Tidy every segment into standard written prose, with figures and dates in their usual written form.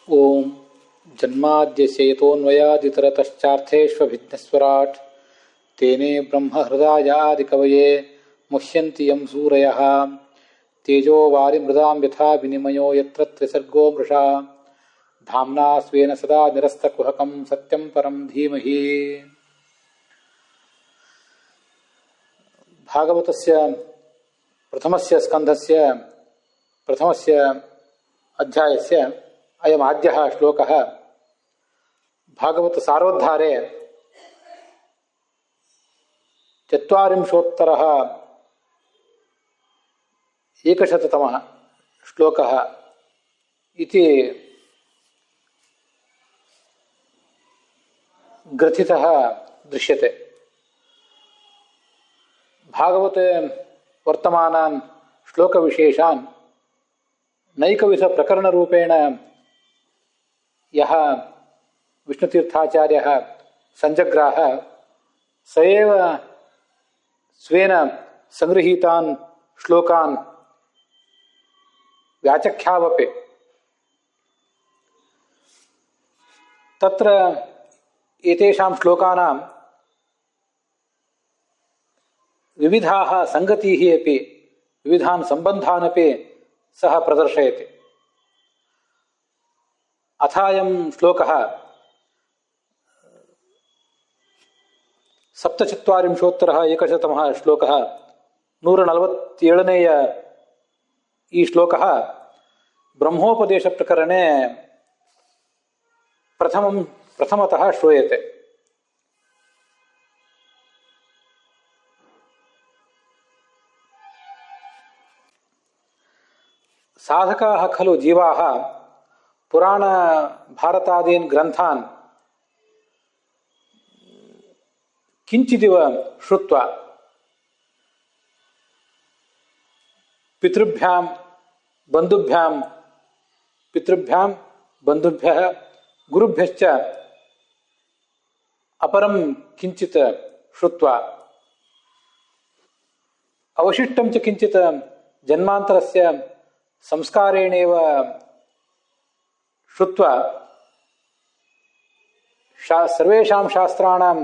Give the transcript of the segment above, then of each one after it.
ಓಂ ಜನ್ಮಾದ್ಯಸೇತೋನ್ವಯಾದಿತರತಶ್ಚಾರ್ಥೇಷ್ವಭಿಜ್ಞಸ್ವರಾಟ್ ತೇನೇ ಬ್ರಹ್ಮಹೃದಯಾದಿಕವಯೇ ಮುಹ್ಯಂತಿ M ಸೂರಯಃ ತೇಜೋ ವಾರಿಮೃದಾಂ ಯಥಾ ವಿನಿಮಯೋ ಯತ್ರ ತ್ರಿಸರ್ಗೋ ಮೃಷಾ ಧಾಮ್ನಾ ಸ್ವೇನ ಸದಾ ನಿರಸ್ತಕುಹಕಂ ಸತ್ಯಂ ಪರಂ ಧೀಮಹಿ. ಭಾಗವತಸ್ಯ ಪ್ರಥಮಸ್ಯ ಸ್ಕಂಧಸ್ಯ ಪ್ರಥಮಸ್ಯ ಅಧ್ಯಾಯಸ್ಯ ಅಯಂ ಆದ್ಯಃ ಶ್ಲೋಕಃ. ಭಾಗವತ ಸಾರೋದ್ಧಾರೆ ಚತ್ವಾರಿಂಶೋತ್ತರಃ ಏಕಶತತಮಃ ಶ್ಲೋಕಃ ಇತಿ ಗ್ರಥಿತಃ ದೃಶ್ಯತೆ. ಭಾಗವತೆ ವರ್ತಮಾನಾನ್ ಶ್ಲೋಕವಿಶೇಷಾನ್ ನೈಕವಿಧ ಪ್ರಕರಣರೂಪೇಣ ಯಹ ವಿಷ್ಣುತೀರ್ಥಾಚಾರ್ಯಃ ಸಂಜಗ್ರಾಹ ಸ ಏವ ಸ್ವೇನ ಸಂಗೃಹೀತಾನ್ ಶ್ಲೋಕಾನ್ ವ್ಯಾಚಖ್ಯಾವಪಿ. ತತ್ರ ಏತೇಷಾಂ ಶ್ಲೋಕಾನಾಂ ವಿವಿಧಾಃ ಸಂಗತೀಃ ಅಪಿ ವಿವಿಧಾನ್ ಸಂಬಂಧಾನ್ ಅಪಿ ಸಹ ಪ್ರದರ್ಶಯತಿ. ಅಥಾಯಂ ಶ್ಲೋಕಃ ಸಪ್ತಚತ್ವಾರಿಂಶೋತ್ತರಃ ಏಕಶತತಮಃ ಶ್ಲೋಕಃ 147ನೇಯ ಈ ಶ್ಲೋಕಃ ಬ್ರಹ್ಮೋಪದೇಶ ಪ್ರಕರಣೆ ಪ್ರಥಮತಃ ಶ್ರೂಯತೆ. ಸಾಧಕಾಃ ಖಲು ಜೀವಾಃ ಪುರಾಣ ಭಾರತಾದೀನ್ ಗ್ರಂಥಾನ್ ಕಿಂಚಿದಿವ ಶ್ರುತ್ವಾ ಪಿತೃಭ್ಯಾಂ ಬಂಧುಭ್ಯಃ ಗುರುಭ್ಯಶ್ಚ ಅಪರಂ ಕಿಂಚಿತ್ ಶ್ರುತ್ವಾ ಅವಶಿಷ್ಟಂ ಚ ಕಿಂಚಿತ್ ಜನ್ಮಾಂತರಸ್ಯ ಸಂಸ್ಕಾರೇಣೇವ ಶ್ರುತ್ವಾ ಸರ್ವೇಷಾಂ ಶಾಸ್ತ್ರಾಣಾಂ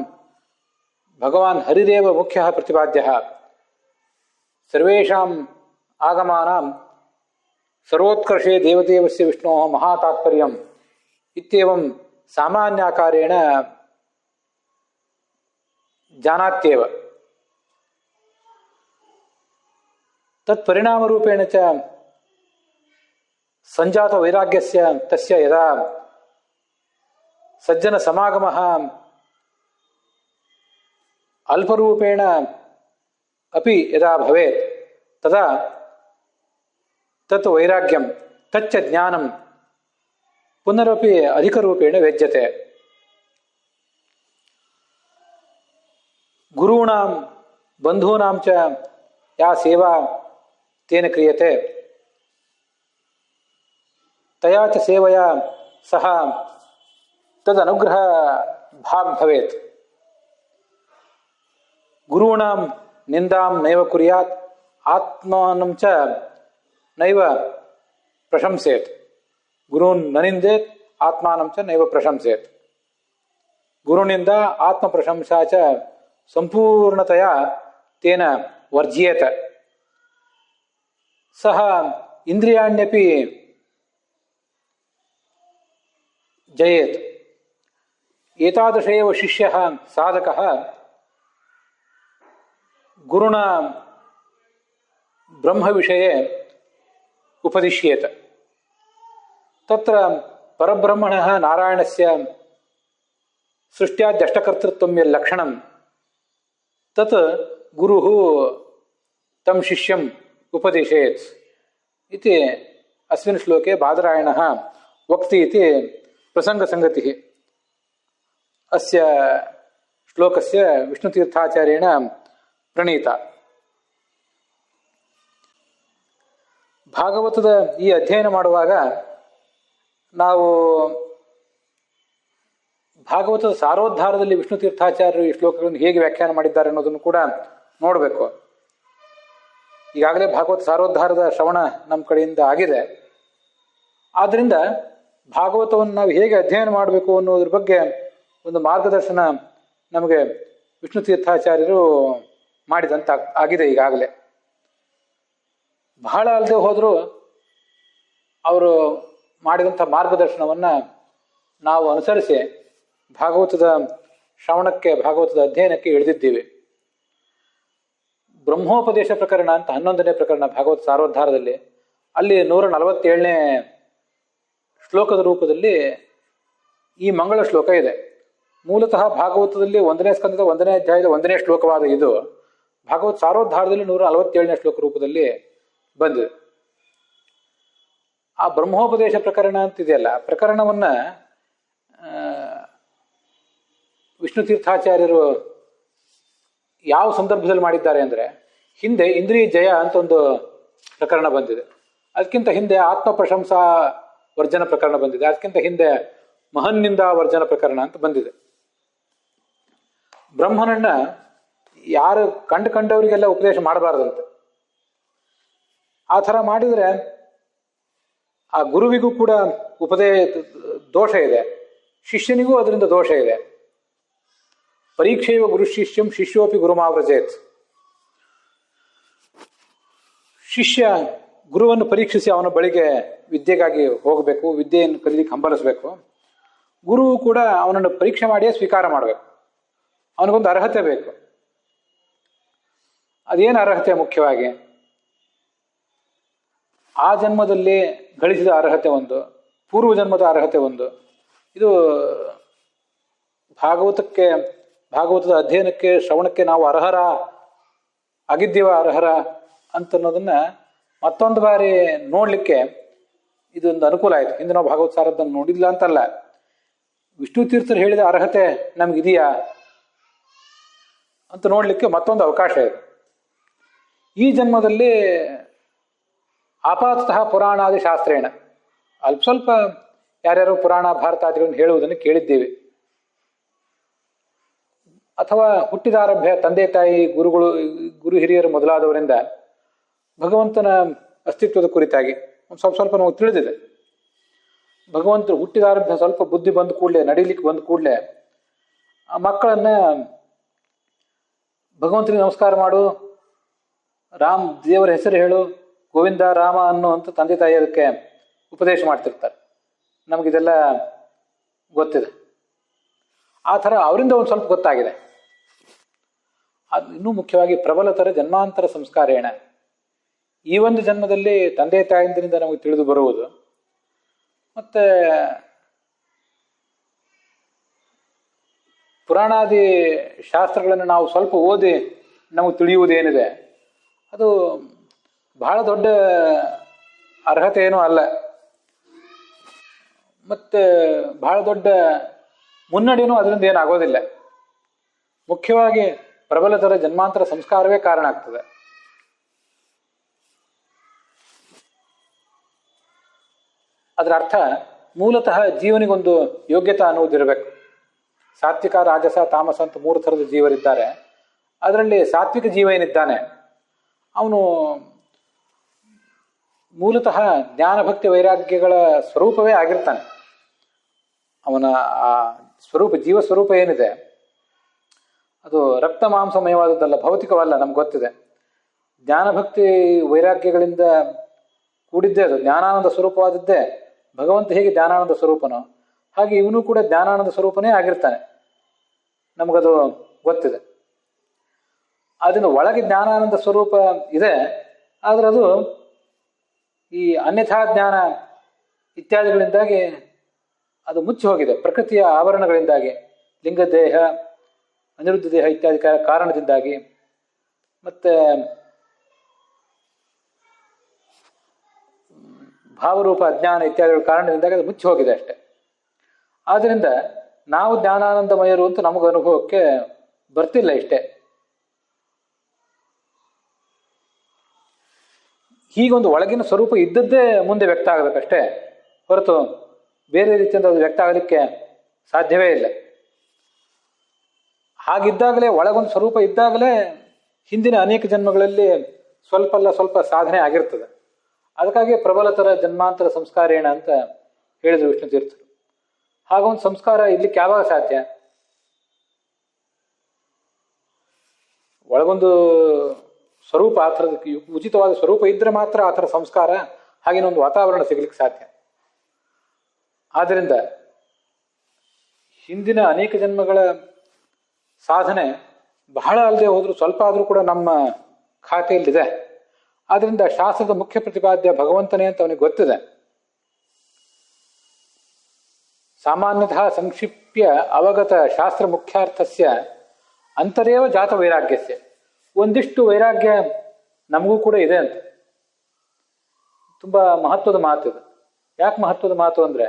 ಭಗವಾನ್ ಹರಿರೇವ ಮುಖ್ಯಃ ಪ್ರತಿಪಾದ್ಯಃ ಸರ್ವೇಷಾಂ ಆಗಮಾನಾಂ ಸರ್ವೋತ್ಕರ್ಷೇ ದೇವದೇವಸ್ಯ ವಿಷ್ಣೋಃ ಮಹಾತಾತ್ಪರ್ಯಂ ಇತ್ಯೇವಂ ಸಾಮಾನ್ಯಾಕಾರೇಣ ಜಾನಾತ್ಯೇವ. ತತ್ಪರಿಣಾಮರೂಪೇಣ ಚ ಸಂಜಾತ ವೈರಾಗ್ಯಸ್ಯ ತಸ್ಯ ಯದಾ ಸಜ್ಜನ ಸಮಾಗಮಃ ಅಲ್ಪರೂಪೇಣ ಅಪಿ ಯದಾ ಭವೇತ್ ತದಾ ತತ್ ವೈರಾಗ್ಯಂ ತಚ್ಚ ಜ್ಞಾನಂ ಪುನರಪಿ ಅಧಿಕರೂಪೇಣ ವ್ಯಜ್ಯತೆ. ಗುರೂಣಾಂ ಬಂಧೂನಾಂ ಚ ಯಾ ಸೇವಾ ತೇನ ಕ್ರಿಯತೆ ತಯಾ ಚ ಸೇವಯಾ ಸಹ ತದನುಗ್ರಹ ಭಾಗ್ ಭವೇತ್. ಗುರೂಣಾಂ ನಿಂದಾಂ ನೈವ ಕುರ್ಯಾತ್ ಆತ್ಮಾನಂ ಚ ನೈವ ಪ್ರಶಂಸೇತ್. ಗುರೂನ್ ನ ನಿಂದೇತ್ ಆತ್ಮಾನಂ ಚ ನೈವ ಪ್ರಶಂಸೇತ್. ಗುರುನಿಂದ ಆತ್ಮ ಪ್ರಶಂಸಾ ಚ ಸಂಪೂರ್ಣತಯಾ ತೇನ ವರ್ಜ್ಯೇತ. ಸಹ ಇಂದ್ರಿಯಾಣ್ಯಪಿ ಜಯೇತ್. ಏತಾದೃಶ ಏವ ಶಿಷ್ಯಃ ಸಾಧಕಃ ಗುರುಣ ಬ್ರಹ್ಮವಿಷಯೇ ಉಪದಿಶ್ಯೇತ. ತತ್ರ ಪರಬ್ರಹ್ಮಣಃ ನಾರಾಯಣಸ್ಯ ಸೃಷ್ಟ್ಯಾದ್ಯಷ್ಟಕರ್ತೃತ್ವಂ ಯಲ್ಲಕ್ಷಣಂ ತತ್ ಗುರುಃ ತಂ ಶಿಷ್ಯಂ ಉಪದಿಶೇತ್ ಇತಿ ಅಸ್ಮಿನ್ ಶ್ಲೋಕೆ ಬಾದರಾಯಣಃ ವಕ್ತಿ ಇತಿ ಪ್ರಸಂಗಸಂಗತಿಃ. ಅಸ್ಯ ಶ್ಲೋಕಸ್ಯ ವಿಷ್ಣುತೀರ್ಥಾಚಾರ್ಯೇಣ ಪ್ರಣೀತ. ಭಾಗವತದ ಈ ಅಧ್ಯಯನ ಮಾಡುವಾಗ ನಾವು ಭಾಗವತದ ಸಾರೋದ್ಧಾರದಲ್ಲಿ ವಿಷ್ಣುತೀರ್ಥಾಚಾರ್ಯರು ಈ ಶ್ಲೋಕಗಳನ್ನು ಹೇಗೆ ವ್ಯಾಖ್ಯಾನ ಮಾಡಿದ್ದಾರೆ ಅನ್ನೋದನ್ನು ಕೂಡ ನೋಡಬೇಕು. ಈಗಾಗಲೇ ಭಾಗವತ ಸಾರೋದ್ಧಾರದ ಶ್ರವಣ ನಮ್ಮ ಕಡೆಯಿಂದ ಆಗಿದೆ. ಆದ್ದರಿಂದ ಭಾಗವತವನ್ನು ನಾವು ಹೇಗೆ ಅಧ್ಯಯನ ಮಾಡಬೇಕು ಅನ್ನೋದ್ರ ಬಗ್ಗೆ ಒಂದು ಮಾರ್ಗದರ್ಶನ ನಮಗೆ ವಿಷ್ಣು ತೀರ್ಥಾಚಾರ್ಯರು ಮಾಡಿದಂತ ಆಗಿದೆ ಈಗಾಗಲೇ. ಬಹಳ ಅಲ್ಲದೆ ಹೋದರೂ ಅವರು ಮಾಡಿದಂಥ ಮಾರ್ಗದರ್ಶನವನ್ನು ನಾವು ಅನುಸರಿಸಿ ಭಾಗವತದ ಶ್ರವಣಕ್ಕೆ, ಭಾಗವತದ ಅಧ್ಯಯನಕ್ಕೆ ಇಳಿದಿದ್ದೀವಿ. ಬ್ರಹ್ಮೋಪದೇಶ ಪ್ರಕರಣ ಅಂತ 11ನೇ ಪ್ರಕರಣ ಭಾಗವತ ಸಾರೋದ್ಧಾರದಲ್ಲಿ, ಅಲ್ಲಿ 147ನೇ ಶ್ಲೋಕದ ರೂಪದಲ್ಲಿ ಈ ಮಂಗಳ ಶ್ಲೋಕ ಇದೆ. ಮೂಲತಃ ಭಾಗವತದಲ್ಲಿ 1ನೇ ಸ್ಕಂದದ 1ನೇ ಅಧ್ಯಾಯದ 1ನೇ ಶ್ಲೋಕವಾದ ಇದು ಭಾಗವತ ಸಾರೋದ್ಧಾರದಲ್ಲಿ 147ನೇ ಶ್ಲೋಕ ರೂಪದಲ್ಲಿ ಬಂದಿದೆ. ಆ ಬ್ರಹ್ಮೋಪದೇಶ ಪ್ರಕರಣ ಅಂತಿದೆಯಲ್ಲ, ಪ್ರಕರಣವನ್ನ ವಿಷ್ಣು ತೀರ್ಥಾಚಾರ್ಯರು ಯಾವ ಸಂದರ್ಭದಲ್ಲಿ ಮಾಡಿದ್ದಾರೆ ಅಂದರೆ, ಹಿಂದೆ ಇಂದ್ರಿಯ ಜಯ ಅಂತ ಒಂದು ಪ್ರಕರಣ ಬಂದಿದೆ, ಅದಕ್ಕಿಂತ ಹಿಂದೆ ಆತ್ಮ ಪ್ರಶಂಸಾ ವರ್ಜನ ಪ್ರಕರಣ ಬಂದಿದೆ, ಅದಕ್ಕಿಂತ ಹಿಂದೆ ಮಹನ್ನಿಂದ ವರ್ಜನ ಪ್ರಕರಣ ಅಂತ ಬಂದಿದೆ. ಬ್ರಹ್ಮನನ್ನ ಯಾರು ಕಂಡವರಿಗೆಲ್ಲ ಉಪದೇಶ ಮಾಡಬಾರ್ದಂತೆ. ಆ ಥರ ಮಾಡಿದರೆ ಆ ಗುರುವಿಗೂ ಕೂಡ ದೋಷ ಇದೆ, ಶಿಷ್ಯನಿಗೂ ಅದರಿಂದ ದೋಷ ಇದೆ. ಪರೀಕ್ಷೆಯು ಗುರು ಶಿಷ್ಯಂ ಶಿಷ್ಯೋಪಿ ಗುರುಮಾವ್ರಜೇತ್. ಶಿಷ್ಯ ಗುರುವನ್ನು ಪರೀಕ್ಷಿಸಿ ಅವನ ಬಳಿಗೆ ವಿದ್ಯೆಗಾಗಿ ಹೋಗಬೇಕು, ವಿದ್ಯೆಯನ್ನು ಕಲಿಲಿಕ್ಕೆ ಹಂಬಲಿಸಬೇಕು. ಗುರು ಕೂಡ ಅವನನ್ನು ಪರೀಕ್ಷೆ ಮಾಡಿಯೇ ಸ್ವೀಕಾರ ಮಾಡಬೇಕು. ಅವನಿಗೊಂದು ಅರ್ಹತೆ ಬೇಕು. ಅದೇನು ಅರ್ಹತೆ? ಮುಖ್ಯವಾಗಿ ಆ ಜನ್ಮದಲ್ಲಿ ಗಳಿಸಿದ ಅರ್ಹತೆ ಒಂದು, ಪೂರ್ವ ಜನ್ಮದ ಅರ್ಹತೆ ಒಂದು. ಇದು ಭಾಗವತದ ಅಧ್ಯಯನಕ್ಕೆ, ಶ್ರವಣಕ್ಕೆ ನಾವು ಅರ್ಹರ ಅಂತನ್ನೋದನ್ನ ಮತ್ತೊಂದು ಬಾರಿ ನೋಡ್ಲಿಕ್ಕೆ ಇದೊಂದು ಅನುಕೂಲ ಆಯಿತು. ಹಿಂದೆ ನಾವು ಭಾಗವತ ಸಾರದನ್ನು ನೋಡಿಲ್ಲ ಅಂತಲ್ಲ, ವಿಷ್ಣು ತೀರ್ಥರು ಹೇಳಿದ ಅರ್ಹತೆ ನಮ್ಗಿದೆಯಾ ಅಂತ ನೋಡ್ಲಿಕ್ಕೆ ಮತ್ತೊಂದು ಅವಕಾಶ ಇದೆ. ಈ ಜನ್ಮದಲ್ಲಿ ಆಪಾತತಃ ಪುರಾಣಾದಿ ಶಾಸ್ತ್ರೇಣ ಅಲ್ಪ ಸ್ವಲ್ಪ ಯಾರ್ಯಾರು ಪುರಾಣ ಭಾರತಾದಿಗಳನ್ನು ಹೇಳುವುದನ್ನು ಕೇಳಿದ್ದೀವಿ, ಅಥವಾ ಹುಟ್ಟಿದಾರಭ್ಯ ತಂದೆ ತಾಯಿ ಗುರು ಹಿರಿಯರು ಮೊದಲಾದವರಿಂದ ಭಗವಂತನ ಅಸ್ತಿತ್ವದ ಕುರಿತಾಗಿ ಸ್ವಲ್ಪ ನಮಗೆ ತಿಳಿದಿದೆ. ಭಗವಂತರು ಹುಟ್ಟಿದಾರಭ್ಯ ಸ್ವಲ್ಪ ಬುದ್ಧಿ ಬಂದ ಕೂಡಲೇ, ನಡೀಲಿಕ್ಕೆ ಬಂದ ಕೂಡಲೇ ಆ ಮಕ್ಕಳನ್ನ ಭಗವಂತನಿಗೆ ನಮಸ್ಕಾರ ಮಾಡು, ದೇವರ ಹೆಸರು ಹೇಳು, ಗೋವಿಂದ ರಾಮ ಅಂತ ತಂದೆ ತಾಯಿ ಅದಕ್ಕೆ ಉಪದೇಶ ಮಾಡ್ತಿರ್ತಾರೆ. ನಮಗಿದೆಲ್ಲ ಗೊತ್ತಿದೆ. ಆ ಥರ ಅವರಿಂದ ಒಂದು ಸ್ವಲ್ಪ ಗೊತ್ತಾಗಿದೆ. ಅದು ಇನ್ನೂ ಮುಖ್ಯವಾಗಿ ಪ್ರಬಲತರ ಜನ್ಮಾಂತರ ಸಂಸ್ಕಾರೇಣ, ಈ ಒಂದು ಜನ್ಮದಲ್ಲಿ ತಂದೆ ತಾಯಿಂದರಿಂದ ನಮಗೆ ತಿಳಿದು ಬರುವುದು, ಮತ್ತೆ ಪುರಾಣಾದಿ ಶಾಸ್ತ್ರಗಳನ್ನು ನಾವು ಸ್ವಲ್ಪ ಓದಿ ನಮಗೆ ತಿಳಿಯುವುದೇನಿದೆ ಅದು ಬಹಳ ದೊಡ್ಡ ಅರ್ಹತೆ ಏನೂ ಅಲ್ಲ, ಮತ್ತೆ ಬಹಳ ದೊಡ್ಡ ಮುನ್ನಡೆಯೂ ಅದರಿಂದ ಏನಾಗೋದಿಲ್ಲ. ಮುಖ್ಯವಾಗಿ ಪ್ರಬಲತರ ಜನ್ಮಾಂತರ ಸಂಸ್ಕಾರವೇ ಕಾರಣ ಆಗ್ತದೆ. ಅದರ ಅರ್ಥ ಮೂಲತಃ ಜೀವನಿಗೊಂದು ಯೋಗ್ಯತಾ ಅನ್ನುವುದಿರಬೇಕು. ಸಾತ್ವಿಕ, ರಾಜಸ, ತಾಮಸ ಅಂತ 3 ಥರದ ಜೀವರಿದ್ದಾರೆ. ಅದರಲ್ಲಿ ಸಾತ್ವಿಕ ಜೀವ ಏನಿದ್ದಾನೆ ಅವನು ಮೂಲತಃ ಜ್ಞಾನಭಕ್ತಿ ವೈರಾಗ್ಯಗಳ ಸ್ವರೂಪವೇ ಆಗಿರ್ತಾನೆ. ಅವನ ಆ ಸ್ವರೂಪ, ಜೀವ ಸ್ವರೂಪ ಏನಿದೆ ಅದು ರಕ್ತ ಮಾಂಸಮಯವಾದದ್ದಲ್ಲ, ಭೌತಿಕವಲ್ಲ, ನಮ್ಗೆ ಗೊತ್ತಿದೆ. ಜ್ಞಾನಭಕ್ತಿ ವೈರಾಗ್ಯಗಳಿಂದ ಕೂಡಿದ್ದೇ ಅದು, ಜ್ಞಾನಾನಂದ ಸ್ವರೂಪವಾದದ್ದೇ. ಭಗವಂತ ಹೇಗೆ ಜ್ಞಾನಾನಂದ ಸ್ವರೂಪನೋ ಹಾಗೆ ಇವನು ಕೂಡ ಜ್ಞಾನಾನಂದ ಸ್ವರೂಪನೇ ಆಗಿರ್ತಾನೆ, ನಮಗದು ಗೊತ್ತಿದೆ. ಅದನ್ನು ಒಳಗೆ ಜ್ಞಾನಾನಂದ ಸ್ವರೂಪ ಇದೆ, ಆದರೆ ಅದು ಈ ಅನ್ಯಥಾ ಜ್ಞಾನ ಇತ್ಯಾದಿಗಳಿಂದಾಗಿ ಅದು ಮುಚ್ಚಿ ಹೋಗಿದೆ. ಪ್ರಕೃತಿಯ ಆವರಣಗಳಿಂದಾಗಿ, ಲಿಂಗದೇಹ, ಅನಿರುದ್ಧ ದೇಹ ಇತ್ಯಾದಿ ಕಾರಣದಿಂದಾಗಿ, ಮತ್ತೆ ಭಾವರೂಪ ಅಜ್ಞಾನ ಇತ್ಯಾದಿಗಳ ಕಾರಣದಿಂದಾಗಿ ಅದು ಮುಚ್ಚಿ ಹೋಗಿದೆ ಅಷ್ಟೆ. ಆದ್ದರಿಂದ ನಾವು ಜ್ಞಾನಾನಂದಮಯರು ಅಂತ ನಮಗೆ ಅನುಭವಕ್ಕೆ ಬರ್ತಿಲ್ಲ ಇಷ್ಟೇ. ಹೀಗೊಂದು ಒಳಗಿನ ಸ್ವರೂಪ ಇದ್ದದ್ದೇ ಮುಂದೆ ವ್ಯಕ್ತ ಆಗಬೇಕಷ್ಟೇ ಹೊರತು ಬೇರೆ ರೀತಿಯಿಂದ ಅದು ವ್ಯಕ್ತ ಆಗಲಿಕ್ಕೆ ಸಾಧ್ಯವೇ ಇಲ್ಲ. ಹಾಗಿದ್ದಾಗಲೇ, ಒಳಗೊಂದು ಸ್ವರೂಪ ಇದ್ದಾಗಲೇ ಹಿಂದಿನ ಅನೇಕ ಜನ್ಮಗಳಲ್ಲಿ ಸ್ವಲ್ಪ ಸಾಧನೆ ಆಗಿರ್ತದೆ. ಅದಕ್ಕಾಗಿ ಪ್ರಬಲತರ ಜನ್ಮಾಂತರ ಸಂಸ್ಕಾರೇಣ ಅಂತ ಹೇಳಿದರು ವಿಷ್ಣು ತೀರ್ಥರು. ಹಾಗೊಂದು ಸಂಸ್ಕಾರ ಇರ್ಲಿಕ್ಕೆ ಯಾವಾಗ ಸಾಧ್ಯ? ಒಳಗೊಂದು ಸ್ವರೂಪ, ಆ ಥರದ ಉಚಿತವಾದ ಸ್ವರೂಪ ಇದ್ರೆ ಮಾತ್ರ ಆ ಥರ ಸಂಸ್ಕಾರ, ಹಾಗೇನೊಂದು ಒಂದು ವಾತಾವರಣ ಸಿಗ್ಲಿಕ್ಕೆ ಸಾಧ್ಯ. ಆದ್ದರಿಂದ ಹಿಂದಿನ ಅನೇಕ ಜನ್ಮಗಳ ಸಾಧನೆ ಬಹಳ ಅಲ್ಲದೆ ಹೋದರೂ ಸ್ವಲ್ಪ ಆದರೂ ಕೂಡ ನಮ್ಮ ಖಾತೆಯಲ್ಲಿದೆ. ಆದ್ರಿಂದ ಶಾಸ್ತ್ರದ ಮುಖ್ಯ ಪ್ರತಿಪಾದ್ಯ ಭಗವಂತನೇ ಅಂತ ಅವನಿಗೆ ಗೊತ್ತಿದೆ. ಸಾಮಾನ್ಯತಃ ಸಂಕ್ಷಿಪ್ಯ ಅವಗತ ಶಾಸ್ತ್ರ ಮುಖ್ಯಾರ್ಥಸ್ಯ ಅಂತರೇವ ಜಾತ ವೈರಾಗ್ಯಸ್ಯ. ಒಂದಿಷ್ಟು ವೈರಾಗ್ಯ ನಮಗೂ ಕೂಡ ಇದೆ ಅಂತ. ತುಂಬಾ ಮಹತ್ವದ ಮಾತು ಇದು. ಯಾಕೆ ಮಹತ್ವದ ಮಾತು ಅಂದ್ರೆ,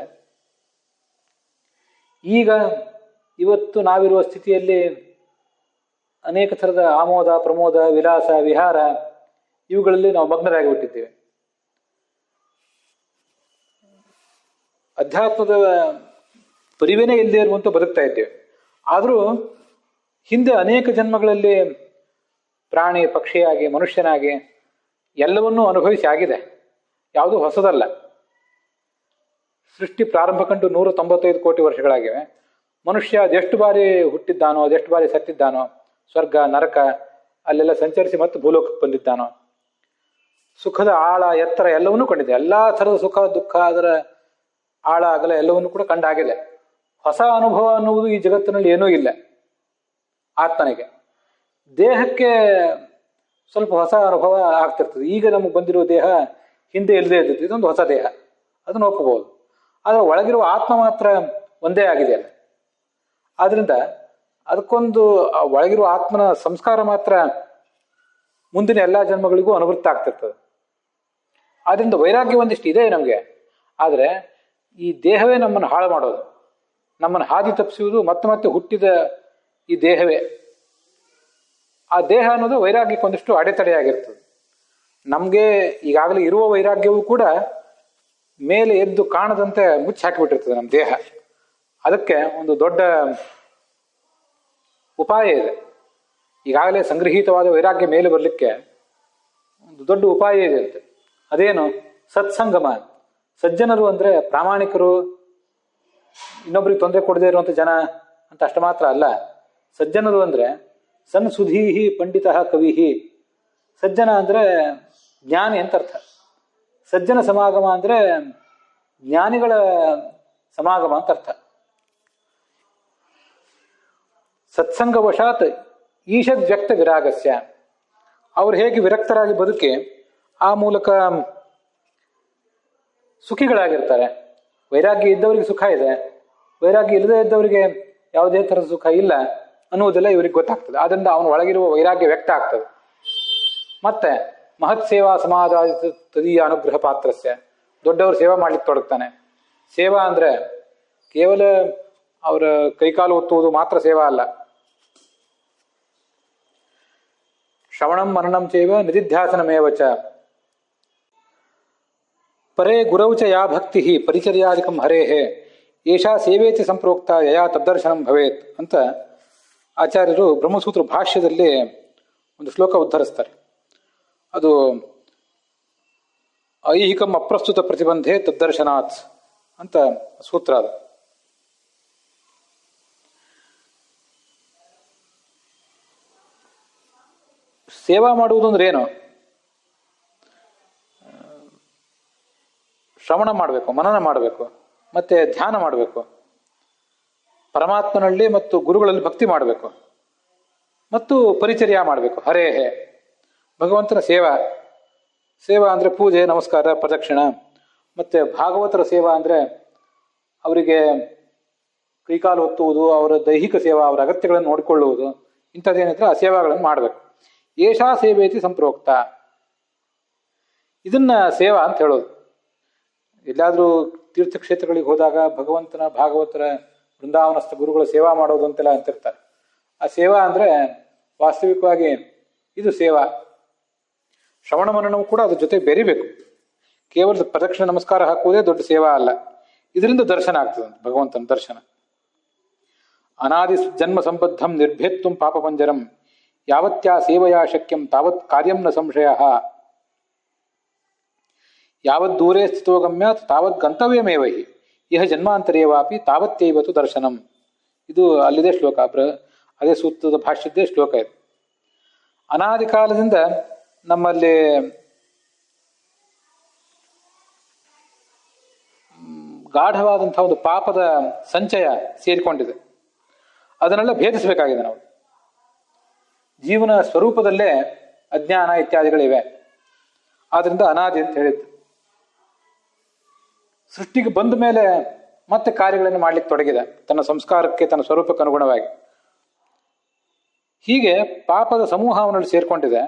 ಈಗ ಇವತ್ತು ನಾವಿರುವ ಸ್ಥಿತಿಯಲ್ಲಿ ಅನೇಕ ಥರದ ಆಮೋದ ಪ್ರಮೋದ ವಿಲಾಸ ವಿಹಾರ ಇವುಗಳಲ್ಲಿ ನಾವು ಮಗ್ನರಾಗಿಬಿಟ್ಟಿದ್ದೇವೆ. ಅಧ್ಯಾತ್ಮದ ಪರಿವೇನೇ ಇಲ್ಲದೆ ಇರುವಂತ ಬದುಕ್ತಾ ಇದ್ದೇವೆ. ಆದರೂ ಹಿಂದೆ ಅನೇಕ ಜನ್ಮಗಳಲ್ಲಿ ಪ್ರಾಣಿ ಪಕ್ಷಿಯಾಗಿ ಮನುಷ್ಯನಾಗಿ ಎಲ್ಲವನ್ನೂ ಅನುಭವಿಸಿ ಆಗಿದೆ. ಯಾವುದೂ ಹೊಸದಲ್ಲ. ಸೃಷ್ಟಿ ಪ್ರಾರಂಭ ಕಂಡು 195 ಕೋಟಿ ವರ್ಷಗಳಾಗಿವೆ. ಮನುಷ್ಯ ಅದೆಷ್ಟು ಬಾರಿ ಹುಟ್ಟಿದ್ದಾನೋ, ಅದೆಷ್ಟು ಬಾರಿ ಸತ್ತಿದ್ದಾನೋ, ಸ್ವರ್ಗ ನರಕ ಅಲ್ಲೆಲ್ಲ ಸಂಚರಿಸಿ ಮತ್ತೆ ಭೂಲೋಕಕ್ಕೆ ಬಂದಿದ್ದಾನೋ, ಸುಖದ ಆಳ ಎತ್ತರ ಎಲ್ಲವನ್ನೂ ಕಂಡಿದೆ. ಎಲ್ಲಾ ಥರದ ಸುಖ ದುಃಖ ಅದರ ಆಳ ಅಗಲ ಎಲ್ಲವನ್ನೂ ಕೂಡ ಕಂಡಾಗಿದೆ. ಹೊಸ ಅನುಭವ ಅನ್ನುವುದು ಈ ಜಗತ್ತಿನಲ್ಲಿ ಏನೂ ಇಲ್ಲ. ಆತ್ಮನಿಗೆ ದೇಹಕ್ಕೆ ಸ್ವಲ್ಪ ಹೊಸ ಅನುಭವ ಆಗ್ತಿರ್ತದೆ. ಈಗ ನಮಗೆ ಬಂದಿರುವ ದೇಹ ಹಿಂದೆ ಇಲ್ಲದೆ ಇರ್ತದೆ, ಇದೊಂದು ಹೊಸ ದೇಹ, ಅದನ್ನು ಒಪ್ಪಬಹುದು. ಆದರೆ ಒಳಗಿರುವ ಆತ್ಮ ಮಾತ್ರ ಒಂದೇ ಆಗಿದೆ ಅಲ್ಲ. ಆದ್ರಿಂದ ಅದಕ್ಕೊಂದು ಒಳಗಿರುವ ಆತ್ಮನ ಸಂಸ್ಕಾರ ಮಾತ್ರ ಮುಂದಿನ ಎಲ್ಲಾ ಜನ್ಮಗಳಿಗೂ ಅನುವೃತ್ತ ಆಗ್ತಿರ್ತದೆ. ಆದ್ರಿಂದ ವೈರಾಗ್ಯ ಒಂದಿಷ್ಟು ಇದೆ ನಮಗೆ. ಆದರೆ ಈ ದೇಹವೇ ನಮ್ಮನ್ನು ಹಾಳು ಮಾಡೋದು, ನಮ್ಮನ್ನು ಹಾದಿ ತಪ್ಪಿಸುವುದು ಮತ್ತೆ ಮತ್ತೆ ಹುಟ್ಟಿದ ಈ ದೇಹವೇ. ಆ ದೇಹ ಅನ್ನೋದು ವೈರಾಗ್ಯಕ್ಕೆ ಒಂದಿಷ್ಟು ಅಡೆತಡೆಯಾಗಿರ್ತದೆ. ನಮಗೆ ಈಗಾಗಲೇ ಇರುವ ವೈರಾಗ್ಯವೂ ಕೂಡ ಮೇಲೆ ಎದ್ದು ಕಾಣದಂತೆ ಮುಚ್ಚಿ ಹಾಕಿಬಿಟ್ಟಿರ್ತದೆ ನಮ್ಮ ದೇಹ. ಅದಕ್ಕೆ ಒಂದು ದೊಡ್ಡ ಉಪಾಯ ಇದೆ. ಈಗಾಗಲೇ ಸಂಗ್ರಹಿತವಾದ ವೈರಾಗ್ಯ ಮೇಲೆ ಬರಲಿಕ್ಕೆ ಒಂದು ದೊಡ್ಡ ಉಪಾಯ ಇದೆ ಅಂತೆ. ಅದೇನು? ಸತ್ಸಂಗಮ. ಸಜ್ಜನರು ಅಂದ್ರೆ ಪ್ರಾಮಾಣಿಕರು, ಇನ್ನೊಬ್ರಿಗೆ ತೊಂದರೆ ಕೊಡದೇ ಇರುವಂತ ಜನ ಅಂತ ಅಷ್ಟ ಮಾತ್ರ ಅಲ್ಲ. ಸಜ್ಜನರು ಅಂದ್ರೆ ಸನ್ ಸುಧೀಹಿ ಪಂಡಿತ ಕವಿಹಿ. ಸಜ್ಜನ ಅಂದ್ರೆ ಜ್ಞಾನಿ ಅಂತ ಅರ್ಥ. ಸಜ್ಜನ ಸಮಾಗಮ ಅಂದ್ರೆ ಜ್ಞಾನಿಗಳ ಸಮಾಗಮ ಅಂತ ಅರ್ಥ. ಸತ್ಸಂಗವಶಾತ್ ಈಶದ್ ವ್ಯಕ್ತ ವಿರಾಗಸ್ಯ. ಅವ್ರು ಹೇಗೆ ವಿರಕ್ತರಾಗಿ ಬದುಕಿ ಆ ಮೂಲಕ ಸುಖಿಗಳಾಗಿರ್ತಾರೆ. ವೈರಾಗ್ಯ ಇದ್ದವರಿಗೆ ಸುಖ ಇದೆ, ವೈರಾಗ್ಯ ಇಲ್ಲದೆ ಇದ್ದವರಿಗೆ ಯಾವುದೇ ಥರದ ಸುಖ ಇಲ್ಲ ಅನ್ನುವುದೆಲ್ಲ ಇವರಿಗೆ ಗೊತ್ತಾಗ್ತದೆ. ಆದ್ರಿಂದ ಅವನ ಒಳಗಿರುವ ವೈರಾಗ್ಯ ವ್ಯಕ್ತ ಆಗ್ತದೆ. ಮತ್ತೆ ಮಹತ್ ಸೇವಾ ಸಮಾಧಾನ ತದೀಯ ಅನುಗ್ರಹ ಪಾತ್ರಸ್ಯ. ದೊಡ್ಡವರು ಸೇವಾ ಮಾಡ್ಲಿಕ್ಕೆ ತೊಡಗ್ತಾನೆ. ಸೇವಾ ಅಂದ್ರೆ ಕೇವಲ ಅವರ ಕೈಕಾಲು ಒತ್ತುವುದು ಮಾತ್ರ ಸೇವಾ ಅಲ್ಲ. ಶ್ರವಣಂ ಮರಣಂ ಚೈವ ನಿಧಿಧ್ಯಾಸನಮೇವಚ ಪರೇ ಗುರೌಚ ಯಾ ಭಕ್ತಿ ಪರಿಚರ್ಯಾದಿಕಂ ಹರೇಹೇ ಏಷಾ ಸೇವೇತಿ ಸಂಪ್ರೋಕ್ತ ಯಯಾ ತದ್ದರ್ಶನಂ ಭವೇತ್ ಅಂತ ಆಚಾರ್ಯರು ಬ್ರಹ್ಮಸೂತ್ರ ಭಾಷ್ಯದಲ್ಲಿ ಒಂದು ಶ್ಲೋಕ ಉದ್ಧರಿಸ್ತಾರೆ. ಅದು ಐಹಿಕಂ ಅಪ್ರಸ್ತುತ ಪ್ರತಿಬಂಧೆ ತದ್ದರ್ಶನಾತ್ ಅಂತ ಸೂತ್ರ. ಅದು ಸೇವಾ ಮಾಡುವುದು ಅಂದ್ರೆ ಏನು? ಶ್ರವಣ ಮಾಡಬೇಕು, ಮನನ ಮಾಡಬೇಕು, ಮತ್ತೆ ಧ್ಯಾನ ಮಾಡಬೇಕು, ಪರಮಾತ್ಮನಲ್ಲಿ ಮತ್ತು ಗುರುಗಳಲ್ಲಿ ಭಕ್ತಿ ಮಾಡಬೇಕು, ಮತ್ತು ಪರಿಚರ್ಯ ಮಾಡಬೇಕು. ಹರೇ ಹೇ ಭಗವಂತನ ಸೇವಾ. ಸೇವಾ ಅಂದ್ರೆ ಪೂಜೆ ನಮಸ್ಕಾರ ಪ್ರದಕ್ಷಿಣ. ಮತ್ತೆ ಭಾಗವತರ ಸೇವಾ ಅಂದ್ರೆ ಅವರಿಗೆ ಕೈಕಾಲು ಹೊತ್ತುವುದು, ಅವರ ದೈಹಿಕ ಸೇವಾ, ಅವರ ಅಗತ್ಯಗಳನ್ನು ನೋಡಿಕೊಳ್ಳುವುದು, ಇಂಥದ್ದೇನಿದ್ರೆ ಆ ಸೇವಾಗಳನ್ನು ಮಾಡಬೇಕು. ಏಷಾ ಸೇವೇತಿ ಸಂಪ್ರೋಕ್ತ. ಇದನ್ನ ಸೇವಾ ಅಂತ ಹೇಳೋದು. ಎಲ್ಲಾದ್ರೂ ತೀರ್ಥಕ್ಷೇತ್ರಗಳಿಗೆ ಹೋದಾಗ ಭಗವಂತನ ಭಾಗವತರ ಬೃಂದಾವನಸ್ಥ ಗುರುಗಳ ಸೇವಾ ಮಾಡೋದು ಅಂತೆಲ್ಲ ಅಂತಿರ್ತಾರೆ. ಆ ಸೇವಾ ಅಂದ್ರೆ ವಾಸ್ತವಿಕವಾಗಿ ಇದು ಸೇವಾ. ಶ್ರವಣ ಮನನವು ಕೂಡ ಅದ್ರ ಜೊತೆ ಬೆರಿಬೇಕು. ಕೇವಲ ಪ್ರದಕ್ಷಿಣ ನಮಸ್ಕಾರ ಹಾಕುವುದೇ ದೊಡ್ಡ ಸೇವಾ ಅಲ್ಲ. ಇದರಿಂದ ದರ್ಶನ ಆಗ್ತದೆ, ಭಗವಂತನ ದರ್ಶನ. ಅನಾದಿ ಜನ್ಮ ಸಂಬದ್ಧಂ ನಿರ್ಭೇತ್ತುಂ ಪಾಪಪಂಜರಂ ಯಾವತ್ಯಾ ಸೇವೆಯಾ ಶಕ್ಯಂ ತಾವತ್ ಕಾರ್ಯಂ ನ ಸಂಶಯ ಯಾವತ್ ದೂರೇ ಸ್ಥಿತೋ ಗಮ್ಯಾತ್ ತಾವತ್ ಗಂತವ್ಯಮೇವ ಹಿ ಇಹ ಜನ್ಮಾಂತರ್ಯವಾಪಿ ತಾವತ್ತೈವತ್ತು ದರ್ಶನಂ. ಇದು ಅಲ್ಲಿದೆ ಶ್ಲೋಕ, ಅದೇ ಸೂತ್ರದ ಭಾಷ್ಯದ್ದೇ ಶ್ಲೋಕ ಇದು. ಅನಾದಿ ಕಾಲದಿಂದ ನಮ್ಮಲ್ಲಿ ಗಾಢವಾದಂತಹ ಒಂದು ಪಾಪದ ಸಂಚಯ ಸೇರಿಕೊಂಡಿದೆ. ಅದನ್ನೆಲ್ಲ ಭೇದಿಸಬೇಕಾಗಿದೆ ನಾವು. ಜೀವನ ಸ್ವರೂಪದಲ್ಲೇ ಅಜ್ಞಾನ ಇತ್ಯಾದಿಗಳಿವೆ. ಆದ್ರಿಂದ ಅನಾದಿ ಅಂತ ಹೇಳಿದ್ದು. ಸೃಷ್ಟಿಗೆ ಬಂದ ಮೇಲೆ ಮತ್ತೆ ಕಾರ್ಯಗಳನ್ನು ಮಾಡ್ಲಿಕ್ಕೆ ತೊಡಗಿದೆ, ತನ್ನ ಸಂಸ್ಕಾರಕ್ಕೆ, ತನ್ನ ಸ್ವರೂಪಕ್ಕೆ ಅನುಗುಣವಾಗಿ. ಹೀಗೆ ಪಾಪದ ಸಮೂಹ ಅವನಲ್ಲಿ ಸೇರ್ಕೊಂಡಿದೆ.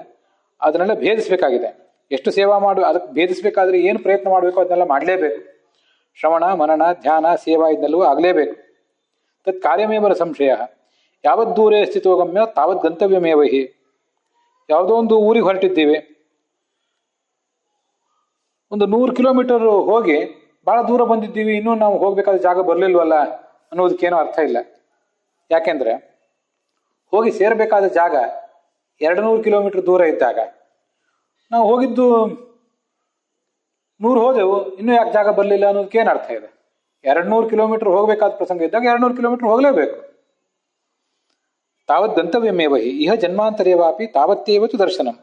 ಅದನ್ನೆಲ್ಲ ಭೇದಿಸಬೇಕಾಗಿದೆ. ಎಷ್ಟು ಸೇವಾ ಅದಕ್ಕೆ ಭೇದಿಸಬೇಕಾದ್ರೆ ಏನು ಪ್ರಯತ್ನ ಮಾಡಬೇಕು ಅದನ್ನೆಲ್ಲ ಮಾಡಲೇಬೇಕು. ಶ್ರವಣ, ಮನನ, ಧ್ಯಾನ, ಸೇವಾ ಇದನ್ನೆಲ್ಲವೂ ಆಗಲೇಬೇಕು. ತತ್ ಕಾರ್ಯಮೇವರ ಸಂಶಯ. ಯಾವತ್ ದೂರೇ ಸ್ಥಿತೋ ಗಮ್ಯ ತಾವತ್ ಗಂತವ್ಯಮೇವಹಿ. ಯಾವುದೋ ಒಂದು ಊರಿಗೆ ಹೊರಟಿದ್ದೀವಿ, ಒಂದು 100 ಕಿಲೋಮೀಟರ್ ಹೋಗಿ ಬಹಳ ದೂರ ಬಂದಿದ್ದೀವಿ, ಇನ್ನೂ ನಾವು ಹೋಗ್ಬೇಕಾದ ಜಾಗ ಬರಲಿಲ್ವಲ್ಲ ಅನ್ನೋದಕ್ಕೇನೋ ಅರ್ಥ ಇಲ್ಲ. ಯಾಕೆಂದ್ರೆ ಹೋಗಿ ಸೇರಬೇಕಾದ ಜಾಗ 200 ಕಿಲೋಮೀಟರ್ ದೂರ ಇದ್ದಾಗ ನಾವು ಹೋಗಿದ್ದು 100 ಹೋದೆವು, ಇನ್ನೂ ಯಾಕೆ ಜಾಗ ಬರಲಿಲ್ಲ ಅನ್ನೋದಕ್ಕೇನು ಅರ್ಥ ಇದೆ? 200 ಕಿಲೋಮೀಟರ್ ಹೋಗಬೇಕಾದ ಪ್ರಸಂಗ ಇದ್ದಾಗ 200 ಕಿಲೋಮೀಟರ್ ಹೋಗಲೇಬೇಕು. ತಾವತ್ ಗಂತವ್ಯಮೇವಹಿ ಇಹ ಜನ್ಮಾಂತರ್ಯವಾಪಿ ತಾವತ್ತೇವತ್ತು ದರ್ಶನಂ.